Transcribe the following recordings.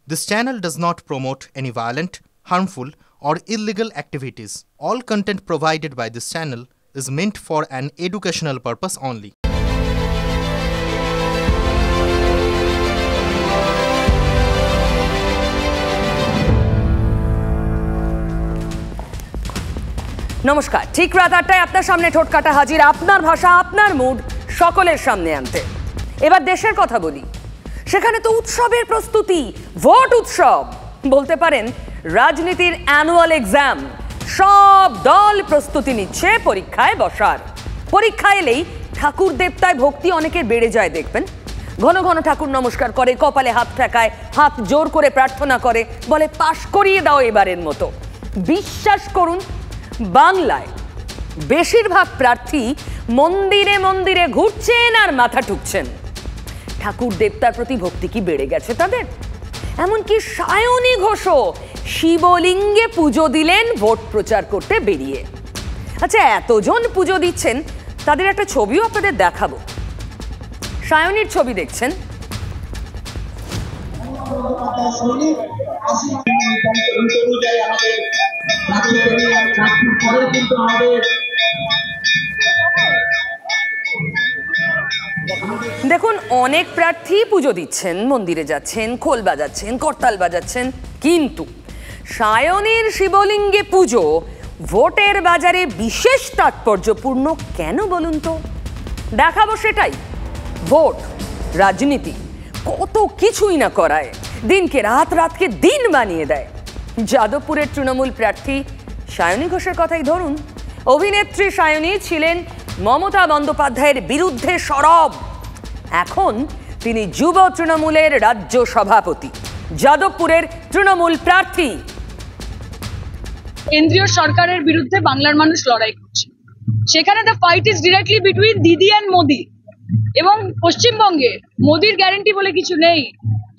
This channel does not promote any violent, harmful, or illegal activities. All content provided by this channel is meant for an educational purpose only. নমস্কার, ঠিক রাত ৮টায় আপনার সামনে ঠোঁটকাটা হাজির, আপনার ভাষা আপনার মুড সকলের সামনে আনতে। এবার দেশের কথা বলি। সেখানে তো উৎসবের প্রস্তুতি, ভোট উৎসব বলতে পারেন, রাজনীতির অ্যানুয়াল এক্সাম। সব দল প্রস্তুতি নিচ্ছে পরীক্ষায় বসার। পরীক্ষা এলেই ঠাকুর দেবতায় ভক্তি অনেকের বেড়ে যায় দেখবেন। ঘন ঘন ঠাকুর নমস্কার করে, কপালে হাত ঠেকায়, হাত জোর করে প্রার্থনা করে, বলে পাশ করিয়ে দাও এবারের মতো। বিশ্বাস করুন, বাংলায় বেশিরভাগ প্রার্থী মন্দিরে মন্দিরে ঘুরছেন আর মাথা ঠুকছেন। ঠাকুর দেবতার প্রতি ভক্তি কি বেড়ে গেছে তাদের? এমনকি সায়নী ঘোষও শিবলিঙ্গে পুজো দিলেন ভোট প্রচার করতে বেরিয়ে। আচ্ছা, এতজন পুজো দিচ্ছেন, তাদের একটা ছবিও আপনাদের দেখাবো। সায়নীর ছবি দেখছেন। দেখুন, অনেক প্রার্থী পুজো দিচ্ছেন, মন্দিরে যাচ্ছেন, খোল বাজাচ্ছেন, করতাল বাজাচ্ছেন, কিন্তু সায়নীর শিবলিঙ্গে পুজো ভোটের বাজারে বিশেষ তাৎপর্যপূর্ণ কেন বলুন তো? দেখাবো সেটাই। ভোট, রাজনীতি কত কিছুই না করায়, দিনকে রাত, রাতকে দিন বানিয়ে দেয়। যাদবপুরের তৃণমূল প্রার্থী সায়নী ঘোষের কথাই ধরুন। অভিনেত্রী সায়নী ছিলেন মমতা বন্দ্যোপাধ্যায়ের বিরুদ্ধে সরব। এখন তিনি যুব তৃণমূলের রাজ্য সভাপতি, যাদবপুরের তৃণমূল প্রার্থী। কেন্দ্রীয় সরকারের বিরুদ্ধে বাংলার মানুষ লড়াই করছে। সেখানে the fight is directly between দিদি অ্যান্ড মোদি। এবং পশ্চিমবঙ্গে মোদির গ্যারেন্টি বলে কিছু নেই।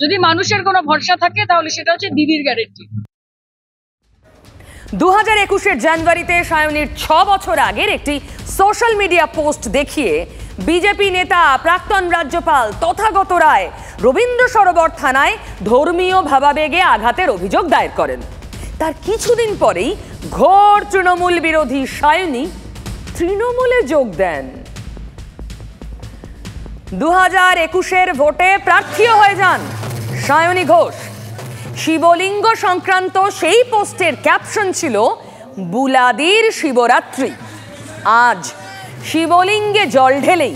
যদি মানুষের কোনো ভরসা থাকে তাহলে সেটা হচ্ছে দিদির গ্যারেন্টি। 2021 জানুয়ারিতে সায়নীর 6 বছর আগের একটি সোশ্যাল মিডিয়া পোস্ট দেখিয়ে বিজেপি নেতা, প্রাক্তন রাজ্যপাল তথাগত রায় রবীন্দ্র সরোবর থানায় ধর্মীয় ভাবাবেগে আঘাতের অভিযোগ দায়ের করেন। তার কিছুদিন পরেই ঘোর তৃণমূল বিরোধী সায়নী তৃণমূলে যোগ দেন। 2021 ভোটে প্রার্থীও হয়ে যান সায়নী ঘোষ। শিবলিঙ্গ সংক্রান্ত সেই পোস্টের ক্যাপশন ছিল বুলাদির শিবরাত্রি। আজ শিবলিঙ্গে জল ঢেলেই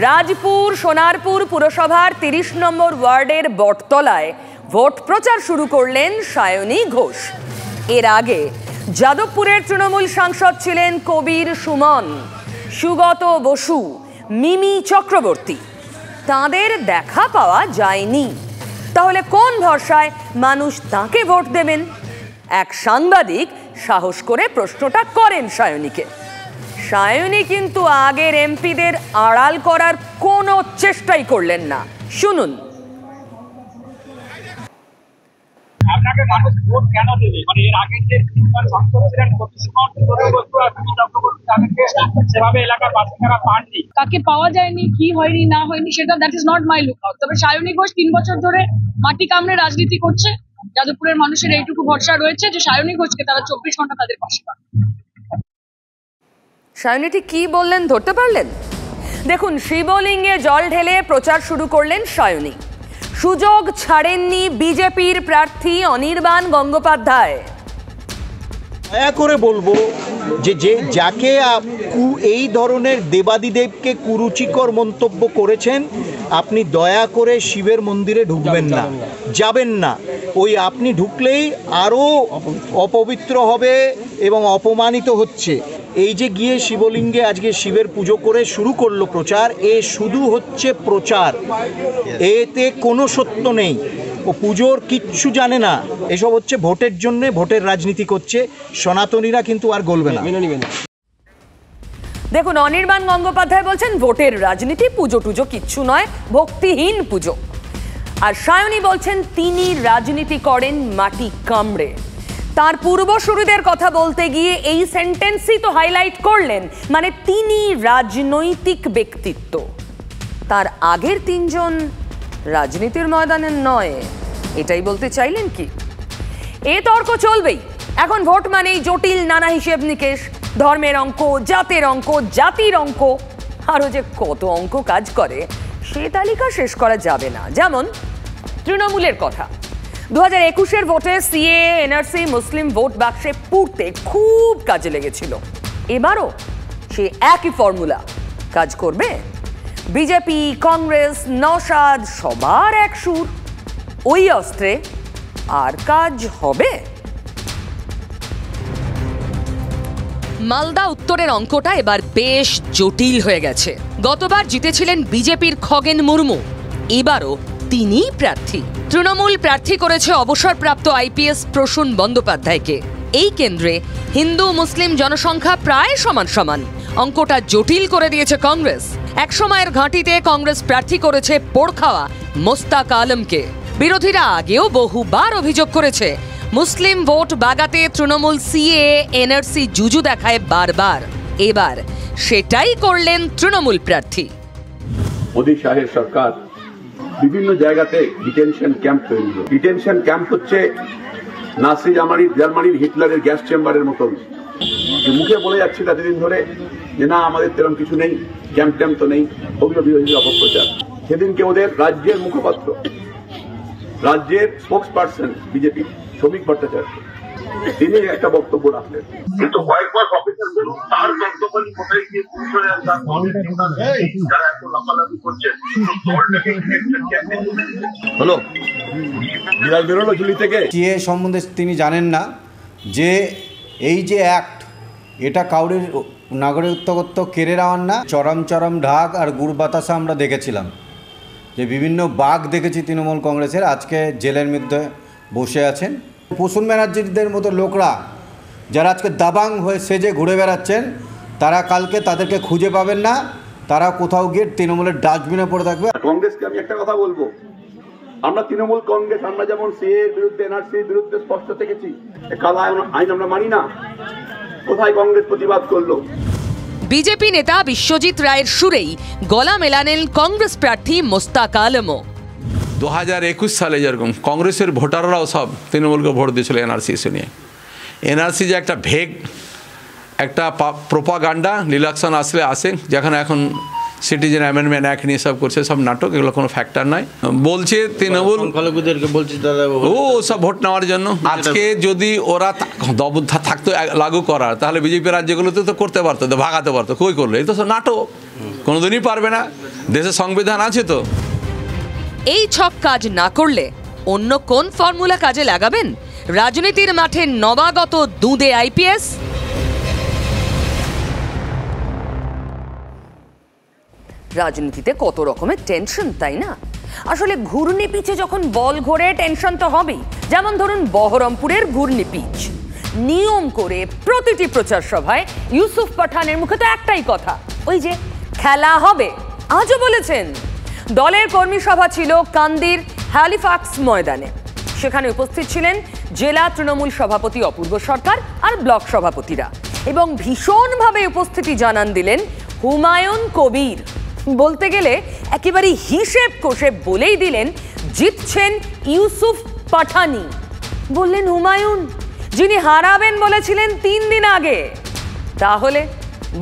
রাজপুর সোনারপুর পুরসভার 30 নম্বর ওয়ার্ডের বটতলায় ভোট প্রচার শুরু করলেন সায়নী ঘোষ। এর আগে যাদবপুরের তৃণমূল সাংসদ ছিলেন কবির সুমন, সুগত বসু, মিমি চক্রবর্তী। তাদের দেখা পাওয়া যায়নি। তাহলে কোন ভরসায় মানুষ তাকে ভোট দেবেন? এক সাংবাদিক সাহস করে প্রশ্নটা করেন সায়নীকে। সায়নী কিন্তু আগের এমপিদের আড়াল করার কোনো চেষ্টাই করলেন না। শুনুন। আপনাকে মানুষ ভোট কেন দেবে? মানে এর আগে যে তিনবার সংসদ ছিলেন, সেভাবে এলাকার বাসিন্দারা পাননি। কাকে পাওয়া যায়নি, কি হয়নি না হয়নি, সেটা that is not my look out. তবে সায়নী ঘোষ 3 বছর ধরে মাটি কামড়ে রাজনীতি করছে। যাদবপুরের মানুষের এইটুকু ভরসা রয়েছে যে সায়নী ঘোষকে তারা 24 ঘন্টা তাদের পাশে পাবে। সায়নী ঠিক কি বললেন ধরতে পারলেন? দেখুন, শিবলিঙ্গে জল ঢেলে প্রচার শুরু করলেন সায়নী। সুযোগ ছাড়েননি বিজেপির প্রার্থী অনির্বাণ গঙ্গোপাধ্যায়। দয়া করে বলবো যে যাকে এই ধরনের দেবাদিদেবকে কুরুচিকর মন্তব্য করেছেন, আপনি দয়া করে শিবের মন্দিরে ঢুকবেন না, যাবেন না। ওই আপনি ঢুকলেই আরও অপবিত্র হবে এবং অপমানিত হচ্ছে। এই যে গিয়ে শিবলিঙ্গে আজকে শিবের পুজো করে শুরু করলো প্রচার, এ শুধু হচ্ছে প্রচার, এতে কোনো সত্য নেই। ও পুজোর কিচ্ছু জানে না, এসব হচ্ছে ভোটের জন্য, ভোটের রাজনীতি করছে। সনাতনীরা কিন্তু আর গলবে না। দেখুন, অনির্বাণ গঙ্গোপাধ্যায় বলছেন ভোটের রাজনীতি, পুজো টুজো কিচ্ছু নয়, ভক্তিহীন পুজো। আর সায়নী বলছেন তিনি রাজনীতি করেন মাটি কামড়ে। তার পূর্বসূরীদের কথা বলতে গিয়ে এই সেন্টেন্সই তো হাইলাইট করলেন, মানে তিনি রাজনৈতিক ব্যক্তিত্ব। তার আগের 3 জন রাজনীতির ময়দানে নয়, এটাই বলতে চাইলেন কি? এ তর্ক চলবেই। এখন ভোট মানেই জটিল নানা হিসেব নিকেশ, ধর্মের অঙ্ক, জাতের অঙ্ক, জাতির অঙ্ক, আরও যে কত অঙ্ক কাজ করে সে তালিকা শেষ করা যাবে না। যেমন তৃণমূলের কথা, 2021-এর ভোটে সিএ এনআরসি মুসলিম ভোট বাক্সে পুড়তে খুব কাজে লেগেছিল। এবারও সে একই ফর্মুলা কাজ করবে? বিজেপি, কংগ্রেস, নওশাদ সবার এক সুর, ওই অস্ত্রে আর কাজ হবে? মালদা উত্তরের অঙ্কটা এবার বেশ জটিল হয়ে গেছে। গতবার জিতেছিলেন বিজেপির খগেন মুর্মু, এবারও তিনিই প্রার্থী। তৃণমূল প্রার্থী করেছে অবসরপ্রাপ্ত আইপিএস প্রসূন বন্দ্যোপাধ্যায়কে। এই কেন্দ্রে হিন্দু মুসলিম জনসংখ্যা প্রায় সমান সমান। অঙ্কটা জটিল করে দিয়েছে কংগ্রেস। একসময়ের ঘাঁটিতে কংগ্রেস প্রার্থী করেছে পোড়খাওয়া মোস্তাক আলমকে। বিরোধীরা আগেও বহুবার অভিযোগ করেছে মুসলিম ভোট বাগাতে তৃণমূল সিএ এনআরসি জুজু দেখায় বারবার। এবার সেটাই করলেন তৃণমূল প্রার্থী। মোদী শাহের সরকার বিভিন্ন জায়গাতে ডিটেনশন ক্যাম্প তৈরি করে। ডিটেনশন ক্যাম্প হচ্ছে নাসি জার্মানির হিটলারের গ্যাস চেম্বারের মতন, যে মুখে বলে যাচ্ছে এতদিন ধরে যে না আমাদের তেরম কিছু নেই, ক্যাম্প ট্যাম্প তো নেই, ওগুলো বিরোধী অপপ্রচার। সেদিনকে ওদের রাজ্যের মুখপাত্র, রাজ্যের স্পোক্স পার্সন বিজেপি শ্রমিক ভট্টাচার্য, তিনি একটা বক্তব্য রাখলেন, কিন্তু কয়েক মাস অপেক্ষা করুন, তার বক্তব্য কোথায় গিয়ে যারা এখন লাফালাফি করছেন হলো বিড়াল বেরোলো ঝুলি থেকে। সিএ সম্বন্ধে তিনি জানেন না যে এই যে অ্যাক্ট, এটা কাউরের নাগরিকত্ব কেড়ে নেওয়ার না। চরম চরম ঢাক আর গুড় বাতাসা আমরা দেখেছিলাম, যে বিভিন্ন বাঘ দেখেছি তৃণমূল কংগ্রেসের আজকে জেলের মধ্যে বসে আছেন। প্রসূন ব্যানার্জিদের মতো লোকরা যারা আজকে দাবাং হয়ে সেজে ঘুরে বেড়াচ্ছেন, তারা কালকে তাদেরকে খুঁজে পাবেন না, তারা কোথাও গিয়ে তৃণমূলের ডাস্টবিনে পড়ে থাকবে। কংগ্রেসকে আমি একটা কথা বলবো, আমরা তৃণমূল কংগ্রেস, আমরা যেমন সিএ এর বিরুদ্ধে এনআরসির বিরুদ্ধে স্পষ্ট থেকেছি, কালা আইন আমরা মানি না। কোথায় কংগ্রেস প্রতিবাদ করলো? বিজেপি নেতা বিশ্বজিৎ রায়ের সুরেই গলা মেলানেন কংগ্রেস প্রার্থী মোস্তাক আলমও। 2021 সালে যেরকম কংগ্রেসের ভোটাররাও সব তৃণমূলকে ভোট দিয়েছিল এনআরসি ইস্যু নিয়ে। এনআরসি যে একটা ভেগ, একটা প্রোপাগান্ডা, ইলেকশন আসলে আসে, যেখানে এখন সিটিজেন অ্যামেন্ডমেন্ট অ্যাক্ট নিয়ে সব করছে, সব নাটক, এগুলো কোনো ফ্যাক্টর নয়। বলছে তৃণমূল ও সব ভোট নেওয়ার জন্য। আজকে যদি ওরা থাকতো লাগু করার, তাহলে বিজেপি রাজ্যগুলোতে তো করতে পারতো, ভাগাতে পারতো। কই করলো? এই তো সব নাটক, কোনোদিনই পারবে না। দেশের সংবিধান আছে তো। এই ছক কাজ না করলে অন্য কোন ফর্মুলা কাজে লাগাবেন? রাজনীতির মাঠে নবাগত দুঁদে আইপিএস? রাজনীতিতে কত রকমের টেনশন, তাই না? আসলে ঘূর্ণি পিচে যখন বল ঘোরে টেনশন তো হবেই। যেমন ধরুন বহরমপুরের ঘূর্ণি পিচ। নিয়ম করে প্রতিটি প্রচার সভায় ইউসুফ পাঠানের মুখে তো একটাই কথা, ওই যে খেলা হবে। আজও বলেছেন। দলের কর্মী সভা ছিল কান্দির হ্যালিফ্যাক্স ময়দানে। সেখানে উপস্থিত ছিলেন জেলা তৃণমূল সভাপতি অপূর্ব সরকার আর ব্লক সভাপতিরা, এবং ভীষণভাবে উপস্থিতি জানান দিলেন হুমায়ুন কবির। বলতে গেলে একেবারে হিসেব কষে বলেই দিলেন জিতছেন ইউসুফ পাঠানি। বললেন হুমায়ুন, যিনি হারাবেন বলেছিলেন 3 দিন আগে। তাহলে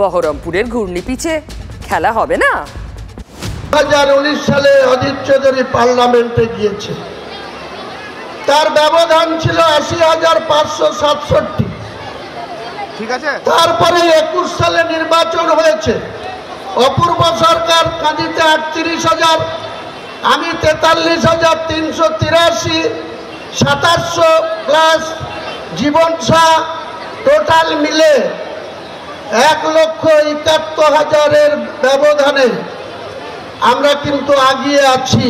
বহরমপুরের ঘূর্ণি পিচে খেলা হবে না? 2019 সালে অজিত চৌধুরী পার্লামেন্টে গিয়েছে, তার ব্যবধান ছিল 80,567। ঠিক আছে। তারপরে 21 সালে নির্বাচন হয়েছে, অপূর্ব সরকার কাঁদিতে 38,000, আমি 43,383, 2700 প্লাস জীবন শাহ, টোটাল মিলে 1,71,000-এর ব্যবধানে আমরা কিন্তু আগিয়ে আছি।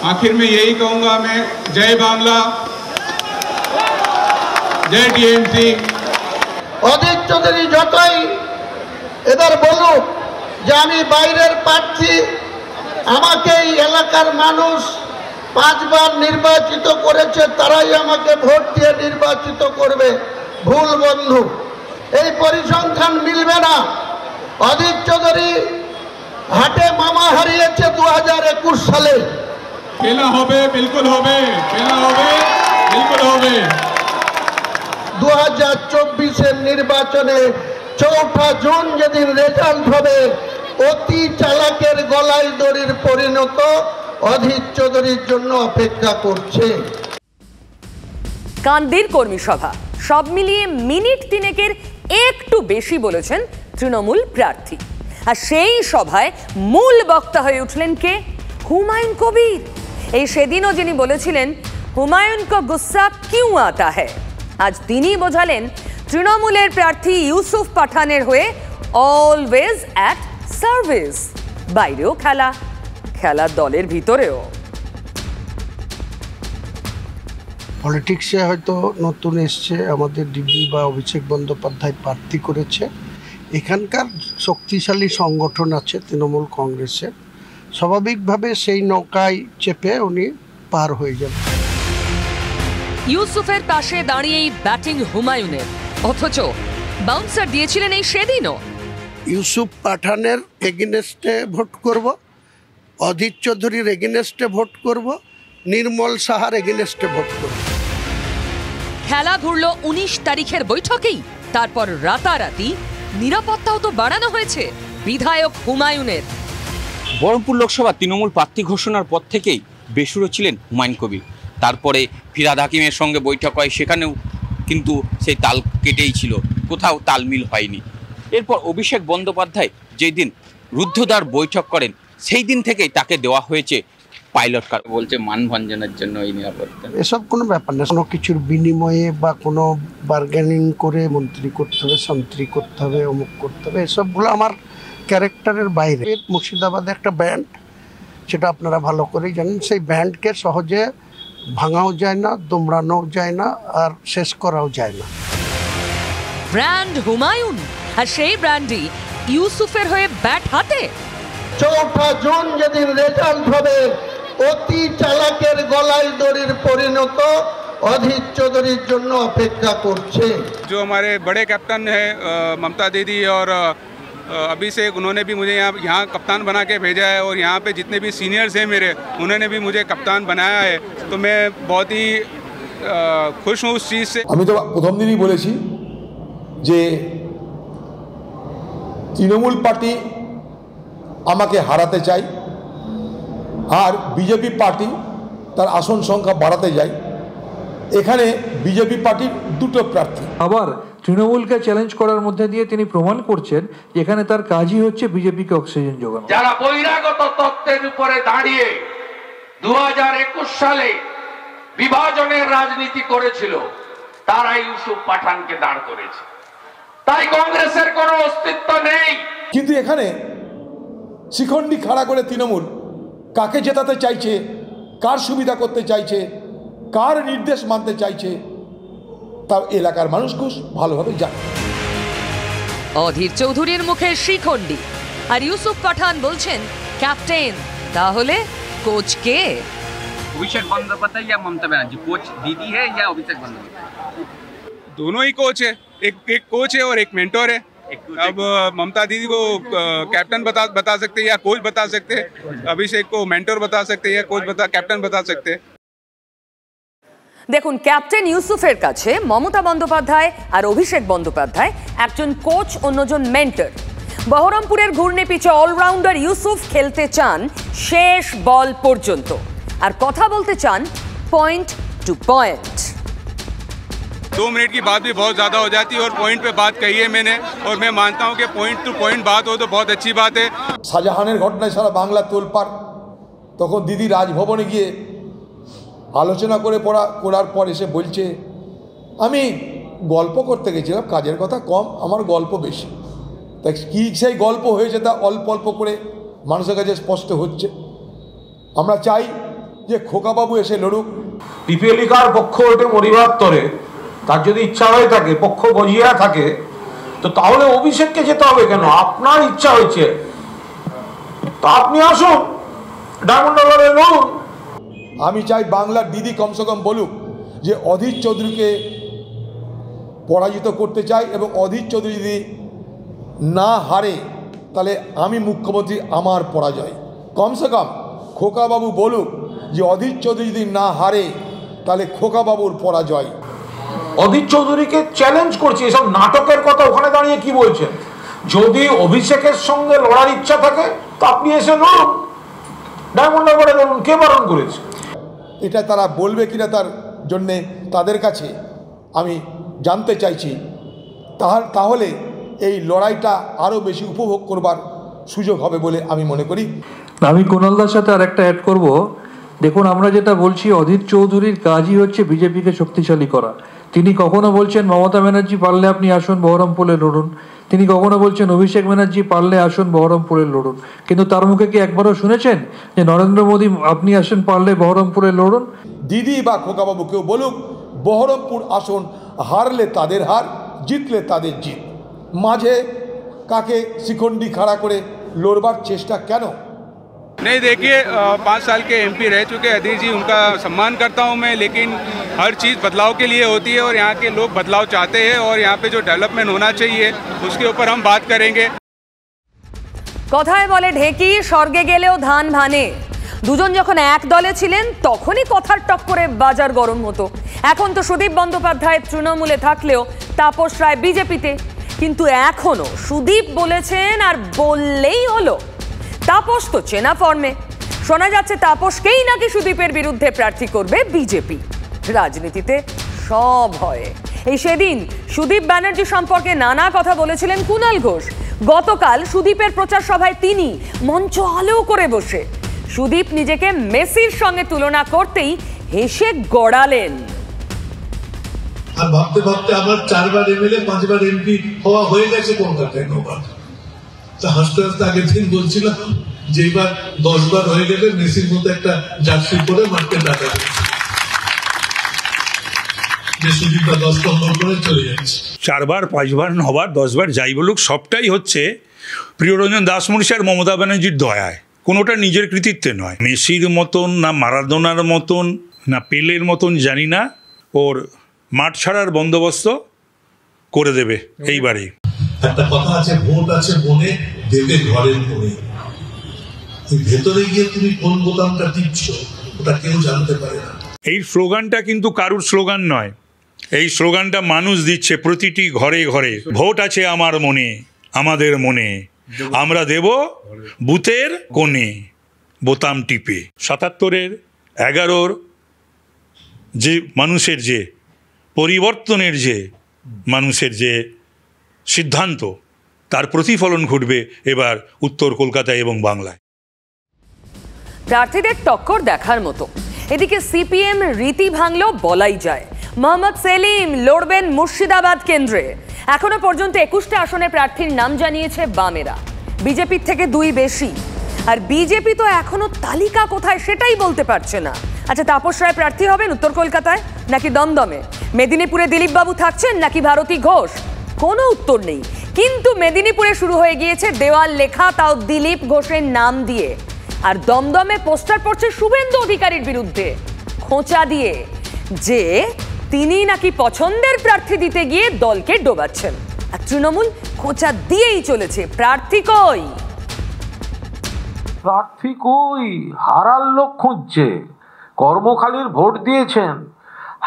आखिर में यही कहूंगा मैं, जय बांग्ला, जय टीएमसी। অজিত চৌধুরী যতই এবার বলুক যে আমি বাইরের প্রার্থী, আমাকে এই এলাকার মানুষ 5 বার নির্বাচিত করেছে, তারাই আমাকে ভোট দিয়ে নির্বাচিত করবে, ভুল বন্ধু। এই পরিসংখ্যান মিলবে না। অজিত চৌধুরী হাটে মামা হারিয়েছে 2021 সালে, খেলা হবে, বিলকুল হবে, খেলা হবে, বিলকুল হবে। 2024-এর নির্বাচনে 4 জুন যেদিন রেজাল্ট হবে, অতি চালাকের গলায় দড়ির পরিণত অধীর চৌধুরীর জন্য অপেক্ষা করছে। কান্দির কর্মী সভা, সব মিলিয়ে মিনিট তিনেকের একটু বেশি বলেছেন তৃণমূল প্রার্থী। আর সেই সভায় মূল বক্তা হয়ে উঠলেন কে? হুমায়ুন কবির। এই সেদিনও যিনি বলেছিলেন হুমায়ুন কো গুস্সা কিউ আতা হ্যায়, আজ তিনি বোঝালেন তৃণমূলের প্রার্থী ইউসুফ পাঠানের হয়ে অলওয়েজ অ্যাট সার্ভিস। বাইরেও খেলা, খেলার দলের ভিতরেও। পলিটিক্সে হয়তো নতুন এসছে, আমাদের দিদি বা অভিষেক বন্দ্যোপাধ্যায় প্রার্থী করেছে। এখানকার শক্তিশালী সংগঠন আছে তৃণমূল কংগ্রেসের, স্বাভাবিকভাবে সেই নৌকায় চেপে উনি পার হয়ে যাবেন। ইউসুফের পাশে দাঁড়িয়েই ব্যাটিং হুমায়ুনের, অথচ বাউন্সার দিয়েছিলেন এই সেদিনও। ইউসুফ পাঠানের এগেনস্টে ভোট করব, অধীর চৌধুরীর এগেনস্টে ভোট করব, নির্মল সাহার এগেনস্টে ভোট করব। খেলা ঘুরল 19 তারিখের বৈঠকেই। তারপর রাতারাতি নিরাপত্তাও তো বাড়ানো হয়েছে বিধায়ক হুমায়ুনের। বহরমপুর লোকসভা তৃণমূল প্রার্থী ঘোষণার পর থেকেই বেসুরো ছিলেন হুমায়ুন কবির। তারপরে ফিরহাদ হাকিমের সঙ্গে বৈঠক হয়, সেখানেও কিন্তু সেই তাল কেটেই ছিল, কোথাও তালমিল হয়নি। এরপর অভিষেক বন্দ্যোপাধ্যায় যেদিন রুদ্ধদ্বার বৈঠক করেন, সেই দিন থেকেই তাকে দেওয়া হয়েছে পাইলট কার। বলছে মানভঞ্জনের জন্য এই নিরাপত্তা, এসব কোনো ব্যাপার না। কোনো কিছুর বিনিময়ে বা কোনো বার্গেনিং করে মন্ত্রী করতে হবে, সন্ত্রী করতে হবে, অমুক করতে হবে, এসবগুলো আমার ক্যারেক্টারের বাইরে। মুর্শিদাবাদে একটা ব্যান্ড, সেটা আপনারা ভালো করেই জানেন, সেই ব্যান্ডকে সহজে ভাঙাও যায় না, দোমড়ানোও যায় না, আর শেষ করাও যায় না। ব্র্যান্ড হুমায়ুন, আর সেই ব্র্যান্ডই ইউসুফের হয়ে ব্যাট হাতে। 4 জুন যেদিন রেজাল্ট হবে, অতি চালাকের গলায় দড়ির পরিণত অধীর চৌধুরীর জন্য অপেক্ষা করছে। जो हमारे बड़े कैप्टन है ममता दीदी और अभिषेक, उन्होंने भी मुझे यहाँ कप्तान बना के भेजा है, और यहाँ पे जितने भी सीनियर्स हैं मेरे, उन्होंने भी मुझे कप्तान बनाया है, तो मैं बहुत ही खुश हूँ उस चीज़ से। আমি তো প্রথম দিনই বলেছি যে তৃণমূল পার্টি আমাকে হারাতে চাই, আর বিজেপি পার্টি তার আসন সংখ্যা বাড়াতে যায়। এখানে বিজেপি পার্টির দুটো প্রার্থী। আবার তৃণমূলকে চ্যালেঞ্জ করার মধ্যে দিয়ে তিনি প্রমাণ করছেন এখানে তার কাজই হচ্ছে বিজেপিকে অক্সিজেন যোগানো। যারা বহিরাগত তত্ত্বের উপরে দাঁড়িয়ে 2021 সালে বিভাজনের রাজনীতি করেছিল, তারা ইউসুফ পাঠানকে দাঁড় করেছে। তাই কংগ্রেসের কোনো অস্তিত্ব নেই। কিন্তু এখানে শিখণ্ডী খাড়া করে তৃণমূল কাকে জেতাতে চাইছে, কার সুবিধা করতে চাইছে, কার নির্দেশ মানতে চাইছে, তা এলাকার মানুষ খুব ভালোভাবে জানে। অধীর চৌধুরীর মুখে শিখণ্ডী, আর ইউসুফ পাঠান বলছেন ক্যাপ্টেন। তাহলে কোচ কে? অভিষেক বন্দ্যোপাধ্যায় या ममता बनर्जी? कोच दीदी है या अभिषेक बंद्योपाध्याय? दोनों ही कोच है, एक कोच है और एक मेंटोर है। अब ममता दीदी को कैप्टन बता सकते हैं या कोच बता सकते हैं, अभिषेक को मेंटोर बता सकते हैं या कोच कैप्टन बता सकते हैं। দেখুন, ক্যাপ্টেন ইউসুফের কাছে মমতা বন্দ্যোপাধ্যায় আর অভিষেক বন্দ্যোপাধ্যায়, একজন কোচ, অন্যজন মেন্টর। বহরমপুরের ঘূর্ণি পিচে অলরাউন্ডার ইউসুফ খেলতে চান শেষ বল পর্যন্ত, আর কথা বলতে চান পয়েন্ট টু পয়েন্ট। 2 मिनट की बात भी बहुत ज़्यादा हो जाती है, और पॉइंट पे बात कही है मैंने, और मैं मानता हूँ कि पॉइंट टू पॉइंट बात हो तो बहुत अच्छी बात है। শাহজাহানের ঘটনায় সারা বাংলা তোলপাড়, তখন দিদি রাজভবনে গিয়ে আলোচনা করার পর এসে বলছে আমি গল্প করতে গেছিলাম, কাজের কথা কম, আমার গল্প বেশি। তাই কী সেই গল্প হয়েছে তা অল্প অল্প করে মানুষের কাছে স্পষ্ট হচ্ছে। আমরা চাই যে খোকাবাবু এসে লড়ুক। পিপীলিকার পক্ষ ওঠে মরিবার তরে, তার যদি ইচ্ছা হয়ে থাকে, পক্ষ বজিয়া থাকে, তো তাহলে অভিষেককে যেতে হবে কেন? আপনার ইচ্ছা হয়েছে তা আপনি আসুন, ডায়মন্ড হারবারে লড়ুন। আমি চাই বাংলার দিদি কমসে কম বলুক যে অধীর চৌধুরীকে পরাজিত করতে চাই, এবং অধীর চৌধুরী যদি না হারে তাহলে আমি মুখ্যমন্ত্রী, আমার পরাজয়। কমসে কম খোকাবাবু বলুক যে অধীর চৌধুরী যদি না হারে তাহলে খোকাবাবুর পরাজয়। অধীর চৌধুরীকে চ্যালেঞ্জ করছে, এসব নাটকের কথা ওখানে দাঁড়িয়ে কি বলছেন? যদি অভিষেকের সঙ্গে লড়ার ইচ্ছা থাকে তো আপনি এসে লড়ুন, ডায়মন্ড হারবারে লড়ুন, কে বারণ করেছে? এটা তারা বলবে কিনা তার জন্যে তাদের কাছে আমি জানতে চাইছি। তাহলে এই লড়াইটা আরও বেশি উপভোগ করবার সুযোগ হবে বলে আমি মনে করি। আমি কুণালদার সাথে আর একটা অ্যাড করব। দেখুন, আমরা যেটা বলছি, অধীর চৌধুরীর কাজই হচ্ছে বিজেপিকে শক্তিশালী করা। তিনি কখনো বলছেন মমতা ব্যানার্জি পারলে আপনি আসুন বহরমপুরে লড়ুন, তিনি কখনো বলছেন অভিষেক ব্যানার্জি পারলে আসুন বহরমপুরে লড়ুন, কিন্তু তার মুখে কি একবারও শুনেছেন যে নরেন্দ্র মোদী আপনি আসুন পারলে বহরমপুরে লড়ুন? দিদি বা খোকাবাবু কেউ বলুক বহরমপুর আসন হারলে তাদের হার, জিতলে তাদের জিত, মাঝে কাকে শিখণ্ডী খাড়া করে লড়বার চেষ্টা কেন? नहीं देखिए, 5 साल के एमपी रह चुके अधीर जी, उनका सम्मान करता हूं मैं, लेकिन हर चीज़ बदलाव के लिए होती है और यहाँ के लोग बदलाव चाहते हैं और यहाँ पे जो डेवलपमेंट होना चाहिए उसके ऊपर हम बात करेंगे। কথায় বলে ঢেকি স্বর্গে গেলেও ধান ভানে। দুজন যখন এক দলে ছিলেন তখনই কথার টক্করে বাজার গরম হতো। এখন তো সুদীপ বন্দ্যোপাধ্যায় তৃণমূলে থাকলেও তাপস রায় বিজেপিতে, কিন্তু এখনো সুদীপ বলেছেন আর বললেই হলো। তাপস তো চেনা ফর্মে, শোনা যাচ্ছে তাপসকেই নাকি সুদীপের বিরুদ্ধে প্রার্থী করবে বিজেপি। রাজনীতিতে সব হয়। এই সেদিন সুদীপ ব্যানার্জি সম্পর্কে নানা কথা বলেছিলেন কুণাল ঘোষ। গতকাল সুদীপের প্রচার সভায় তিনি মঞ্চ আলো করে বসে সুদীপ নিজেকে মেসির সঙ্গে তুলনা করতেই হেসে গড়ালেন। আর ভাবতে ভাবতে আমার 4 বার এমএলএ 5 বার এমপি হওয়া হয়ে গেছে কলকাতায় 9 বার। তো হাসতে হাসতে আগের দিন বলছিলাম যে এবার 10 বার হয়ে গেলে মেসির মতো একটা জার্সি পরে মাঠে ডাকা যে সুদীপটা 10 নম্বর করে চলে যাচ্ছে। 4 বার 5 বার 9 বার 10 বার যাই বলুক, সবটাই হচ্ছে প্রিয়রঞ্জন দাসমুন্সি আর মমতা ব্যানার্জির দয়ায়, কোনোটা নিজের কৃতিত্বে নয়। মেসির মতন না মারাদোনার মতন না পেলের মতন জানি না, ওর মাঠ ছাড়ার বন্দোবস্ত করে দেবে এইবারে। একটা কথা আছে, ভোট আছে মনে, দেবে ঘরের মনে। ভেতরে গিয়ে তুমি কোন বোতামটা টিপছো ওটা কেউ জানতে পারে না। এই স্লোগানটা কিন্তু কারুর স্লোগান নয়, এই স্লোগানটা মানুষ দিচ্ছে প্রতিটি ঘরে ঘরে। ভোট আছে আমার মনে, আমাদের মনে, আমরা দেব বুথের কোণে বোতাম টিপে। 77-এর 11-র যে মানুষের যে পরিবর্তনের যে মানুষের যে সিদ্ধান্ত, তার প্রতিফলন ঘটবে এবার উত্তর কলকাতায় এবং বাংলায়। প্রার্থীদের টক্কর দেখার মতো। এদিকে সিপিএম রীতি ভাঙলো বলাই যায়। মোহাম্মদ সেলিম লড়বেন মুর্শিদাবাদ কেন্দ্রে। এখনো পর্যন্ত 21টা আসনে প্রার্থীর নাম জানিয়েছে বামেরা, বিজেপির থেকে 2 বেশি। আর বিজেপি তো এখনো তালিকা কোথায় সেটাই বলতে পারছে না। আচ্ছা, তাপস রায় প্রার্থী হবেন উত্তর কলকাতায় নাকি দমদমে? মেদিনীপুরে দিলীপ বাবু থাকছেন নাকি ভারতী ঘোষ? কোনো উত্তর নেই। কিন্তু মেদিনীপুরে শুরু হয়ে গিয়েছে দেওয়াল লেখা, তাও দিলীপ ঘোষের নাম দিয়ে। আর দমদমে পোস্টার পড়ছে শুভেন্দু অধিকারীর বিরুদ্ধে খোঁচা দিয়ে, যে তিনি নাকি পছন্দের প্রার্থী দিতে গিয়ে দলকে ডোবাচ্ছেন। আর তৃণমূল খোঁচা দিয়েই চলেছে, প্রার্থী কই প্রার্থী কই, হারার লোক খুঁজছে। কর্মখালির ভোট দিয়েছেন,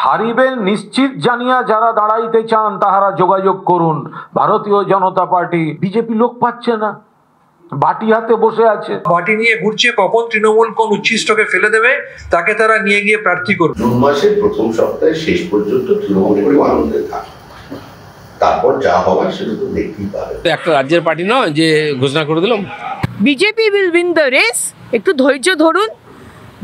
হারিবেন নিশ্চিত জানিয়া যারা দাঁড়াইতে চান তাহারা যোগাযোগ করুন। ভারতীয় জনতা পার্টি বিজেপি লোক পাচ্ছে না, বাটি হাতে বসে আছে, বাটি নিয়ে ঘুরছে। কখন তৃণমূল কোন উচ্ছিষ্টকে ফেলে দেবে তাকে তারা নিয়ে গিয়ে প্রার্থী করবে। জুন মাসের প্রথম সপ্তাহে শেষ পর্যন্ত তৃণমূল করে আনন্দে থাকে, তারপর যা হবার সেটা তো দেখতেই পাবে। একটা রাজ্যের পার্টি নয় যে ঘোষণা করে দিলাম BJP will win the race. একটু ধৈর্য ধরুন,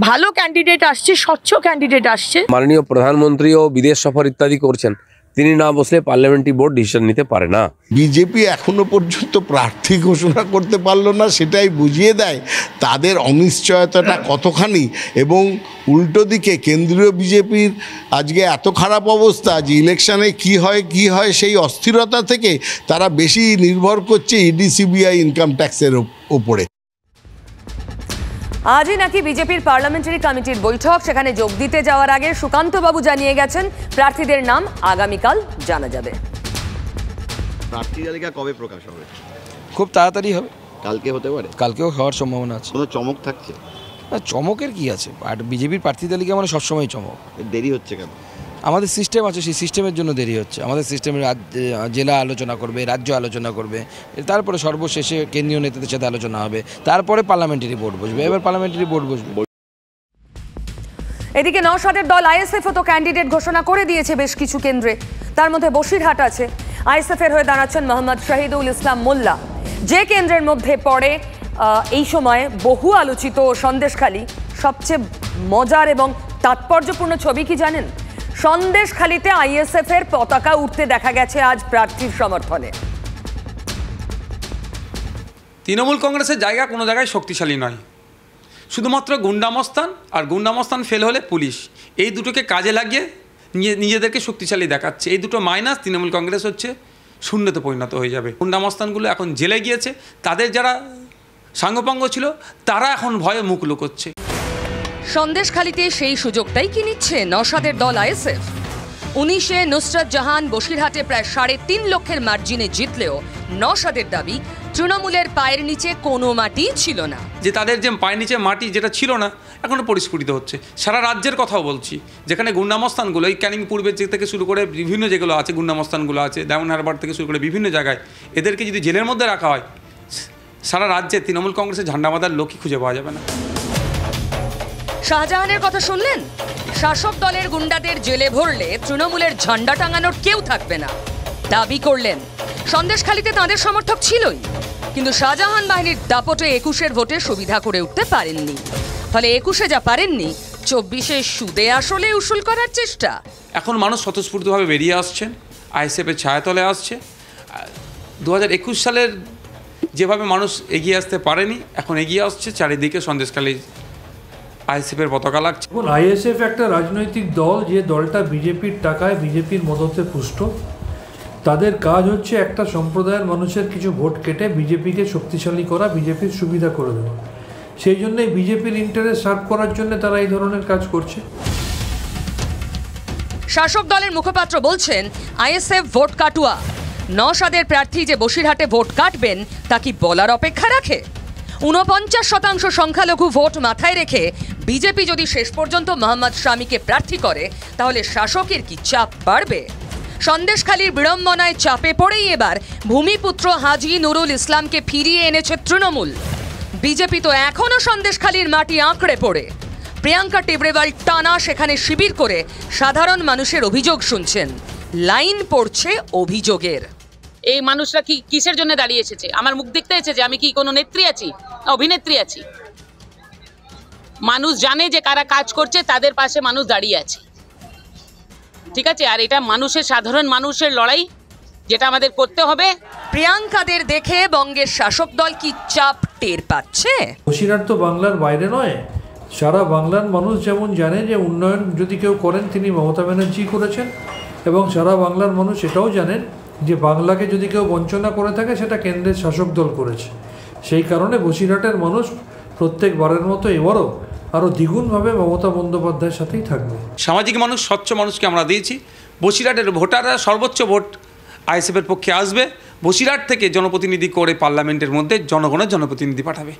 ভালো ক্যান্ডিডেট আসছে, স্বচ্ছ ক্যান্ডিডেট আসছে। মাননীয় প্রধানমন্ত্রীও বিদেশ সফর ইত্যাদি করছেন, তিনি না বসলে পার্লামেন্টারি বোর্ড ডিসিশন নিতে পারে না। বিজেপি এখনো পর্যন্ত প্রার্থী ঘোষণা করতে পারলো না, সেটাই বুঝিয়ে দেয় তাদের অনিশ্চয়তাটা কতখানি। এবং উল্টো দিকে কেন্দ্রীয় বিজেপির আজকে এত খারাপ অবস্থা যে ইলেকশনে কি হয় সেই অস্থিরতা থেকে তারা বেশি নির্ভর করছে ইডি সিবিআই ইনকাম ট্যাক্সের ওপরে। আজই নাকি বিজেপির পার্লামেন্টারি কমিটির বৈঠক, সেখানে যোগ দিতে যাওয়ার আগে সুকান্ত বাবু জানিয়ে গেছেন প্রার্থীদের নাম আগামীকাল জানা যাবে। প্রার্থী তালিকা কবে প্রকাশ হবে? খুব তাড়াতাড়ি হবে, কালকে হতে পারে, কালকেও হওয়ার সম্ভাবনা আছে। কোনো চমক থাকছে? চমকের কি আছে, আর বিজেপির প্রার্থী তালিকা মানে সবসময় চমক। দেরি হচ্ছে কেন? আমাদের সিস্টেম আছে, সেই সিস্টেমের জন্য দেরি হচ্ছে। আমাদের সিস্টেমে জেলা আলোচনা করবে, রাজ্য আলোচনা করবে, তারপরে সর্বশেষে কেন্দ্রীয় নেতাদের সাথে আলোচনা হবে, তারপরে পার্লামেন্টারি বোর্ড বসবে। এবার পার্লামেন্টারি বোর্ড বসবে। এদিকে নওশাদের দল আইএসএফ তো ক্যান্ডিডেট ঘোষণা করে দিয়েছে বেশ কিছু কেন্দ্রে, তার মধ্যে বসিরহাট আছে। আইএসএফ এর হয়ে দাঁড়াচ্ছেন মোহাম্মদ শহীদুল ইসলাম মোল্লা। যে কেন্দ্রের মধ্যে পড়ে এই সময় বহু আলোচিত সন্দেশখালী, সবচেয়ে মজার এবং তাৎপর্যপূর্ণ ছবি কি জানেন? সন্দেশখালীতে আইএসএফ এর পতাকা উঠতে দেখা গেছে আজ প্রার্থীর সমর্থনে। তৃণমূল কংগ্রেসের জায়গা কোনো জায়গায় শক্তিশালী নয়, শুধুমাত্র গুন্ডামস্তান, আর গুন্ডামস্তান ফেল হলে পুলিশ, এই দুটোকে কাজে লাগিয়ে নিজেদেরকে শক্তিশালী দেখাচ্ছে। এই দুটো মাইনাস তৃণমূল কংগ্রেস হচ্ছে শূন্যতে পরিণত হয়ে যাবে। গুন্ডামস্তানগুলো এখন জেলে গিয়েছে, তাদের যারা সাঙ্গপাঙ্গ ছিল তারা এখন ভয়ে মুখ লুকোচ্ছে। সন্দেশখালীতে সেই সুযোগটাই কি নিচ্ছে নওশাদের দল আইএসএফ? 19-এ নুসরাত জাহান বসিরহাটে প্রায় 3.5 লক্ষের মার্জিনে জিতলেও নওশাদের দাবি তৃণমূলের পায়ের নিচে কোনো মাটি ছিল না। যে তাদের যে পায়ের নিচে মাটি যেটা ছিল না এখনও পরিস্ফুটিত হচ্ছে। সারা রাজ্যের কথাও বলছি, যেখানে গুন্ডামস্তানগুলো এই ক্যানিং পূর্বের থেকে শুরু করে বিভিন্ন যেগুলো আছে গুন্ডামস্তানগুলো আছে, ডায়মন্ড হারবার থেকে শুরু করে বিভিন্ন জায়গায়, এদেরকে যদি জেলের মধ্যে রাখা হয়, সারা রাজ্যে তৃণমূল কংগ্রেসের ঝান্ডা বাঁধার লোকই খুঁজে পাওয়া যাবে না। শাহজাহানের কথা শুনলেন? শাসক দলের গুন্ডাদের জেলে ভরলে তৃণমূলের ঝান্ডা টাঙানোর কেউ থাকবে না দাবি করলেন। সন্দেশখালীতে তাঁদের সমর্থক ছিলই, কিন্তু শাহজাহান বাহিনীর দাপটে 21-এর ভোটে সুবিধা করে উঠতে পারেননি। ফলে 21-এ যা পারেননি, 24-এ সুদে আসলে উসুল করার চেষ্টা। এখন মানুষ স্বতঃস্ফূর্তভাবে বেরিয়ে আসছেন, আইএসএফের ছায়াতলে আসছে। 2021 সালের যেভাবে মানুষ এগিয়ে আসতে পারেনি, এখন এগিয়ে আসছে। চারিদিকে সন্দেশখালী আইএসএফের পতাকা লাগছে। আইএসএফ একটা রাজনৈতিক দল, যে দলটা বিজেপির টাকায় বিজেপির মদতে পুষ্ট। তাদের কাজ হচ্ছে একটা সম্প্রদায়ের মানুষের কিছু ভোট কেটে বিজেপিকে শক্তিশালী করা, বিজেপির সুবিধা করে দেওয়া। সেই জন্যই বিজেপির ইন্টারেস্ট সার্ভ করার জন্য তারা এই ধরনের কাজ করছে। শাসক দলের মুখপাত্র বলছেন আইএসএফ ভোট কাটুয়া। নওশাদের প্রার্থী যে বসিরহাটে ভোট কাটবেন তা কি বলার অপেক্ষা রাখে? 49% সংখ্যালঘু ভোট মাথায় রেখে বিজেপি যদি শেষ পর্যন্ত মোহাম্মদ শামীকে প্রার্থী করে, তাহলে শাসকের কি চাপ বাড়বে? সন্দেশখালীর বিড়ম্বনায় চাপে পড়েই এবার ভূমিপুত্র হাজী নুরুল ইসলামকে ফিরিয়ে এনেছে তৃণমূল। বিজেপি তো এখনও সন্দেশখালীর মাটি আঁকড়ে পড়ে। প্রিয়াঙ্কা টেবরেওয়াল টানা সেখানে শিবির করে সাধারণ মানুষের অভিযোগ শুনছেন। লাইন পড়ছে অভিযোগের। এই মানুষরা কি কিসের জন্য দাঁড়িয়ে এসেছে? আমার মুখ দেখতে এসেছে? আমি কি কোনো নেত্রী আছি, অভিনেত্রী আছি? মানুষ জানে যে কারা কাজ করছে, তাদের পাশে মানুষ দাঁড়িয়ে আছে, ঠিক আছে? আর এটা মানুষের, সাধারণ মানুষের লড়াই, যেটা আমাদের করতে হবে। প্রিয়াঙ্কাদের দেখে বঙ্গের শাসক দল কি চাপ টের পাচ্ছে? বসিরহাট তো বাংলার বাইরে নয়, সারা বাংলার মানুষ যেমন জানে যে উন্নয়ন যদি কেউ করেন তিনি মমতা ব্যানার্জি করেছেন, এবং সারা বাংলার মানুষ এটাও জানেন যে বাংলাকে যদি কেউ বঞ্চনা করে থাকে সেটা কেন্দ্রের শাসক দল করেছে। সেই কারণে বসিরহাটের মানুষ প্রত্যেকবারের মতো এবারও আরও দ্বিগুণভাবে মমতা বন্দ্যোপাধ্যায়ের সাথেই থাকবে। সামাজিক মানুষ, স্বচ্ছ মানুষকে আমরা দিয়েছি। বসিরহাটের ভোটাররা সর্বোচ্চ ভোট আইএসএফের পক্ষে আসবে। বসিরহাট থেকে জনপ্রতিনিধি করে পার্লামেন্টের মধ্যে জনগণের জনপ্রতিনিধি পাঠাবে।